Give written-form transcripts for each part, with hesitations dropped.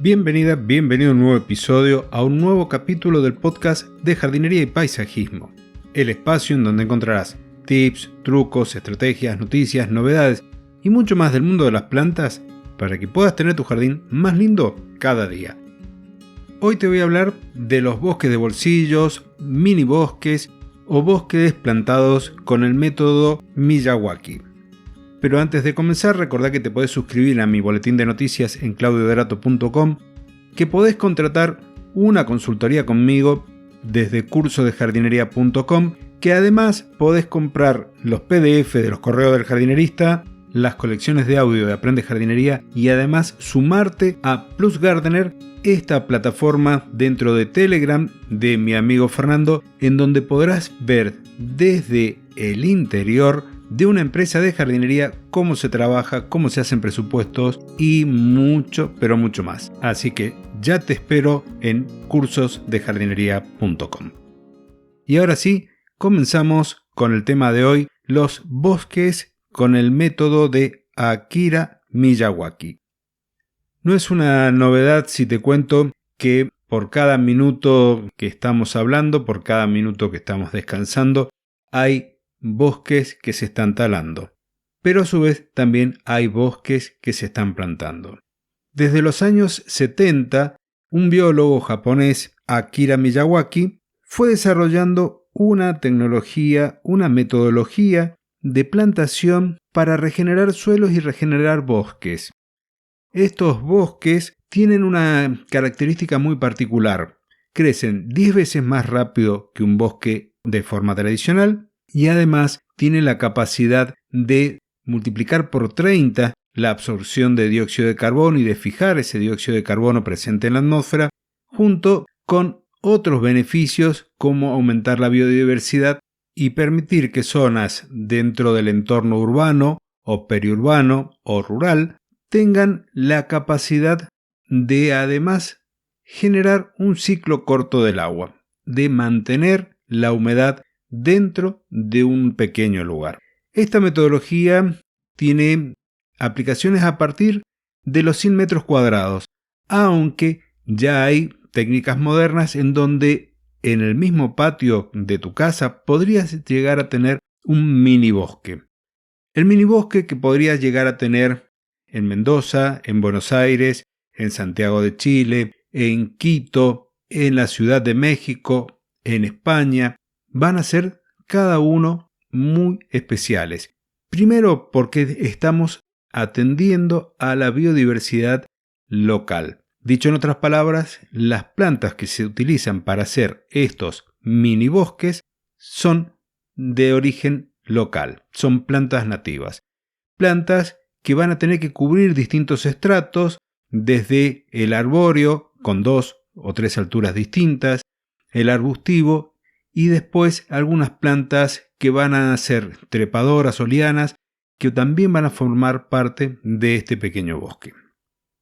Bienvenida, bienvenido a un nuevo episodio, a un nuevo capítulo del podcast de jardinería y paisajismo. El espacio en donde encontrarás tips, trucos, estrategias, noticias, novedades y mucho más del mundo de las plantas para que puedas tener tu jardín más lindo cada día. Hoy te voy a hablar de los bosques de bolsillos, mini bosques o bosques plantados con el método Miyawaki. Pero antes de comenzar, recordá que te podés suscribir a mi boletín de noticias en claudioderato.com, que podés contratar una consultoría conmigo desde cursodejardinería.com, que además podés comprar los PDF de los correos del jardinerista, las colecciones de audio de Aprende Jardinería y además sumarte a Plus Gardener, esta plataforma dentro de Telegram de mi amigo Fernando, en donde podrás ver desde el interior de una empresa de jardinería cómo se trabaja, cómo se hacen presupuestos y mucho, pero mucho más. Así que ya te espero en cursosdejardinería.com. Y ahora sí, comenzamos con el tema de hoy, los bosques con el método de Akira Miyawaki. No es una novedad si te cuento que por cada minuto que estamos hablando, por cada minuto que estamos descansando, hay bosques que se están talando, pero a su vez también hay bosques que se están plantando. Desde los años 70, un biólogo japonés, Akira Miyawaki, fue desarrollando una tecnología, una metodología de plantación para regenerar suelos y regenerar bosques. Estos bosques tienen una característica muy particular. Crecen 10 veces más rápido que un bosque de forma tradicional y además tiene la capacidad de multiplicar por 30 la absorción de dióxido de carbono y de fijar ese dióxido de carbono presente en la atmósfera, junto con otros beneficios como aumentar la biodiversidad y permitir que zonas dentro del entorno urbano o periurbano o rural tengan la capacidad de además generar un ciclo corto del agua, de mantener la humedad dentro de un pequeño lugar. Esta metodología tiene aplicaciones a partir de los 100 metros cuadrados, aunque ya hay técnicas modernas en donde en el mismo patio de tu casa podrías llegar a tener un mini bosque. El mini bosque que podrías llegar a tener en Mendoza, en Buenos Aires, en Santiago de Chile, en Quito, en la Ciudad de México, en España, van a ser cada uno muy especiales. Primero porque estamos atendiendo a la biodiversidad local. Dicho en otras palabras, las plantas que se utilizan para hacer estos mini bosques son de origen local, son plantas nativas. Plantas que van a tener que cubrir distintos estratos, desde el arbóreo con 2 o 3 alturas distintas, el arbustivo y después algunas plantas que van a ser trepadoras o lianas que también van a formar parte de este pequeño bosque.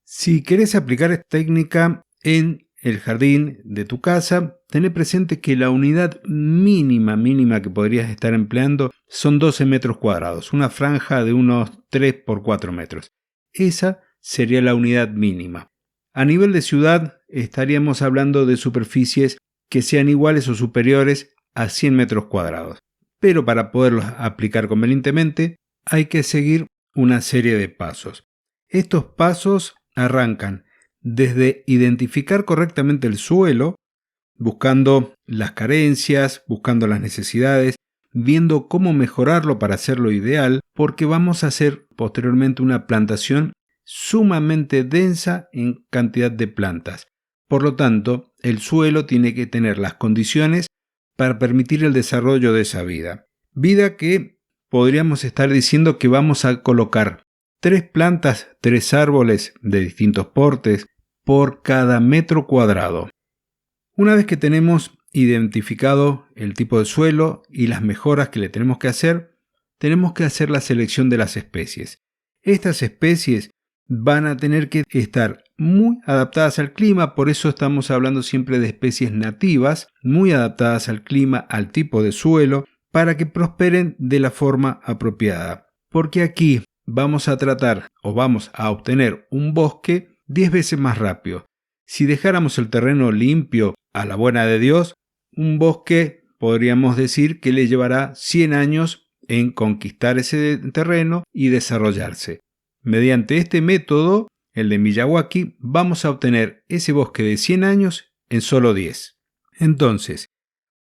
Si querés aplicar esta técnica en el jardín de tu casa, ten presente que la unidad mínima que podrías estar empleando son 12 metros cuadrados, una franja de unos 3 por 4 metros. Esa sería la unidad mínima. A nivel de ciudad estaríamos hablando de superficies que sean iguales o superiores a 100 metros cuadrados. Pero para poderlos aplicar convenientemente hay que seguir una serie de pasos. Estos pasos arrancan desde identificar correctamente el suelo, buscando las carencias, buscando las necesidades, viendo cómo mejorarlo para hacerlo ideal, porque vamos a hacer posteriormente una plantación sumamente densa en cantidad de plantas. Por lo tanto, el suelo tiene que tener las condiciones para permitir el desarrollo de esa vida. Vida que podríamos estar diciendo que vamos a colocar 3 plantas, 3 árboles de distintos portes por cada metro cuadrado. Una vez que tenemos identificado el tipo de suelo y las mejoras que le tenemos que hacer la selección de las especies. Estas especies van a tener que estar muy adaptadas al clima, por eso estamos hablando siempre de especies nativas, muy adaptadas al clima, al tipo de suelo, para que prosperen de la forma apropiada. Porque aquí vamos a tratar o vamos a obtener un bosque 10 veces más rápido. Si dejáramos el terreno limpio a la buena de Dios, un bosque podríamos decir que le llevará 100 años en conquistar ese terreno y desarrollarse. Mediante este método, el de Miyawaki, vamos a obtener ese bosque de 100 años en solo 10. Entonces,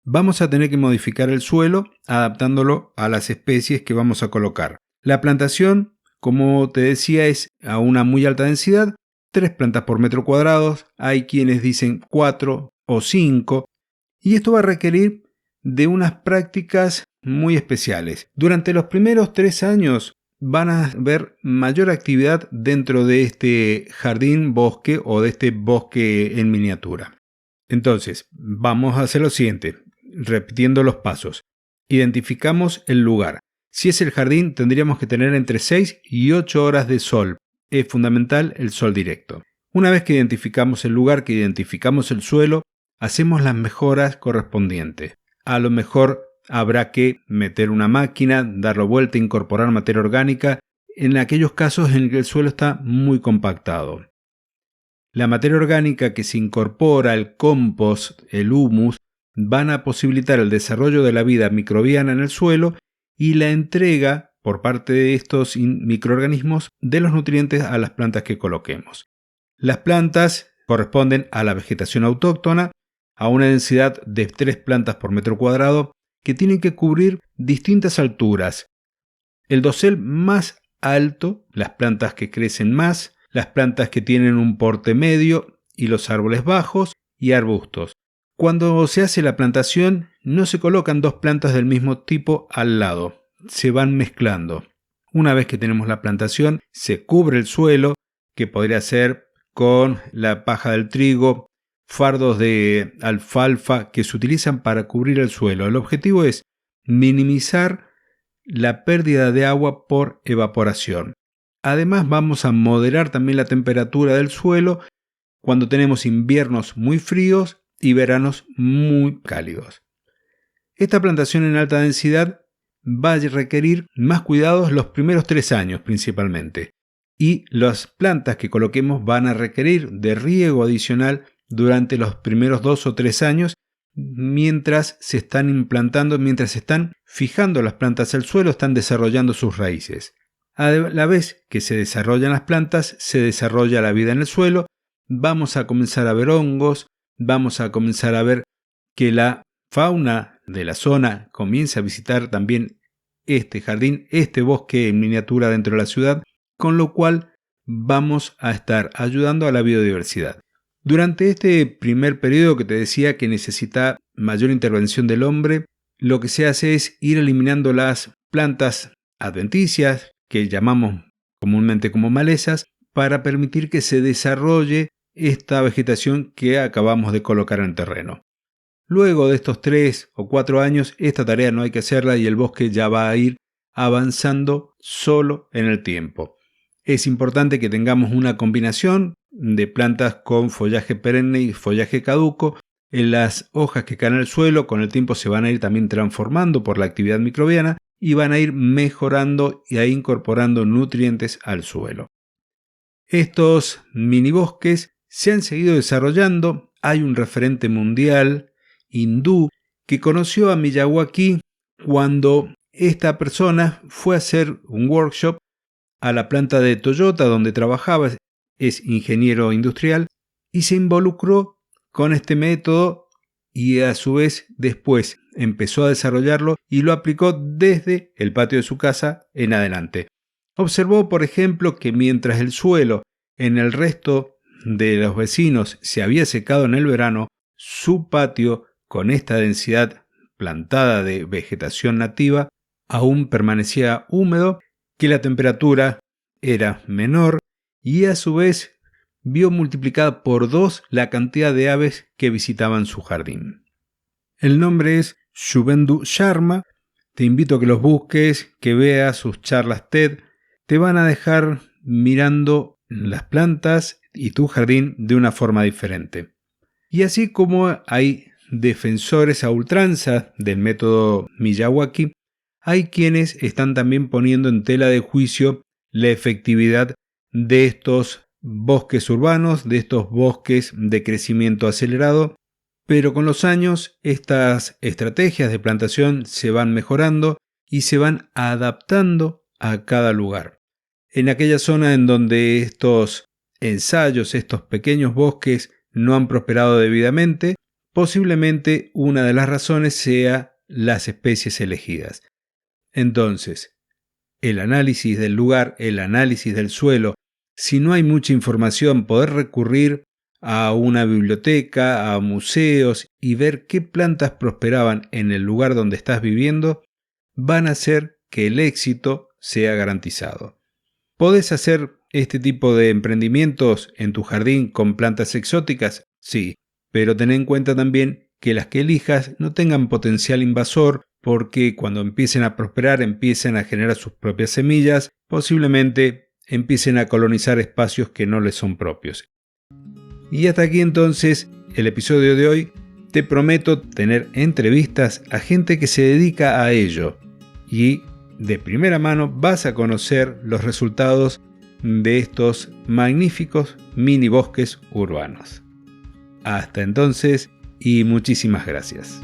vamos a tener que modificar el suelo adaptándolo a las especies que vamos a colocar. La plantación, como te decía, es a una muy alta densidad, 3 plantas por metro cuadrado, hay quienes dicen 4 o 5, y esto va a requerir de unas prácticas muy especiales. Durante los primeros 3 años van a ver mayor actividad dentro de este jardín bosque o de este bosque en miniatura. Entonces, vamos a hacer lo siguiente, repitiendo los pasos. Identificamos el lugar. Si es el jardín, tendríamos que tener entre 6 y 8 horas de sol. Es fundamental el sol directo. Una vez que identificamos el lugar, que identificamos el suelo, hacemos las mejoras correspondientes. A lo mejor habrá que meter una máquina, darlo vuelta, incorporar materia orgánica, en aquellos casos en que el suelo está muy compactado. La materia orgánica que se incorpora, el compost, el humus, van a posibilitar el desarrollo de la vida microbiana en el suelo y la entrega por parte de estos microorganismos de los nutrientes a las plantas que coloquemos. Las plantas corresponden a la vegetación autóctona, a una densidad de 3 plantas por metro cuadrado que tienen que cubrir distintas alturas. El dosel más alto, las plantas que crecen más, las plantas que tienen un porte medio y los árboles bajos y arbustos. Cuando se hace la plantación, no se colocan 2 plantas del mismo tipo al lado, se van mezclando. Una vez que tenemos la plantación, se cubre el suelo, que podría ser con la paja del trigo, fardos de alfalfa que se utilizan para cubrir el suelo. El objetivo es minimizar la pérdida de agua por evaporación. Además, vamos a moderar también la temperatura del suelo cuando tenemos inviernos muy fríos y veranos muy cálidos. Esta plantación en alta densidad va a requerir más cuidados los primeros 3 años principalmente, y las plantas que coloquemos van a requerir de riego adicional durante los primeros 2 o 3 años mientras se están implantando, mientras se están fijando las plantas al suelo, están desarrollando sus raíces. A la vez que se desarrollan las plantas, se desarrolla la vida en el suelo, vamos a comenzar a ver hongos, vamos a comenzar a ver que la fauna de la zona comienza a visitar también este jardín, este bosque en miniatura dentro de la ciudad, con lo cual vamos a estar ayudando a la biodiversidad. Durante este primer periodo que te decía que necesita mayor intervención del hombre, lo que se hace es ir eliminando las plantas adventicias, que llamamos comúnmente como malezas, para permitir que se desarrolle esta vegetación que acabamos de colocar en el terreno. Luego de estos 3 o 4 años, esta tarea no hay que hacerla y el bosque ya va a ir avanzando solo en el tiempo. Es importante que tengamos una combinación de plantas con follaje perenne y follaje caduco. Las hojas que caen al suelo con el tiempo se van a ir también transformando por la actividad microbiana y van a ir mejorando y a incorporando nutrientes al suelo. Estos minibosques se han seguido desarrollando. Hay un referente mundial hindú que conoció a Miyawaki cuando esta persona fue a hacer un workshop a la planta de Toyota donde trabajaba, es ingeniero industrial, y se involucró con este método y a su vez después empezó a desarrollarlo y lo aplicó desde el patio de su casa en adelante. Observó, por ejemplo, que mientras el suelo en el resto de los vecinos se había secado en el verano, su patio, con esta densidad plantada de vegetación nativa, aún permanecía húmedo, que la temperatura era menor y a su vez vio multiplicada por 2 la cantidad de aves que visitaban su jardín. El nombre es Shubhendu Sharma. Te invito a que los busques, que veas sus charlas TED. Te van a dejar mirando las plantas y tu jardín de una forma diferente. Y así como hay defensores a ultranza del método Miyawaki, hay quienes están también poniendo en tela de juicio la efectividad de estos bosques urbanos, de estos bosques de crecimiento acelerado, pero con los años estas estrategias de plantación se van mejorando y se van adaptando a cada lugar. En aquella zona en donde estos ensayos, estos pequeños bosques no han prosperado debidamente, posiblemente una de las razones sea las especies elegidas. Entonces, el análisis del lugar, el análisis del suelo, si no hay mucha información, poder recurrir a una biblioteca, a museos y ver qué plantas prosperaban en el lugar donde estás viviendo, van a hacer que el éxito sea garantizado. ¿Podés hacer este tipo de emprendimientos en tu jardín con plantas exóticas? Sí, pero ten en cuenta también que las que elijas no tengan potencial invasor, porque cuando empiecen a prosperar, empiecen a generar sus propias semillas, posiblemente empiecen a colonizar espacios que no les son propios. Y hasta aquí entonces el episodio de hoy. Te prometo tener entrevistas a gente que se dedica a ello y de primera mano vas a conocer los resultados de estos magníficos mini bosques urbanos. Hasta entonces y muchísimas gracias.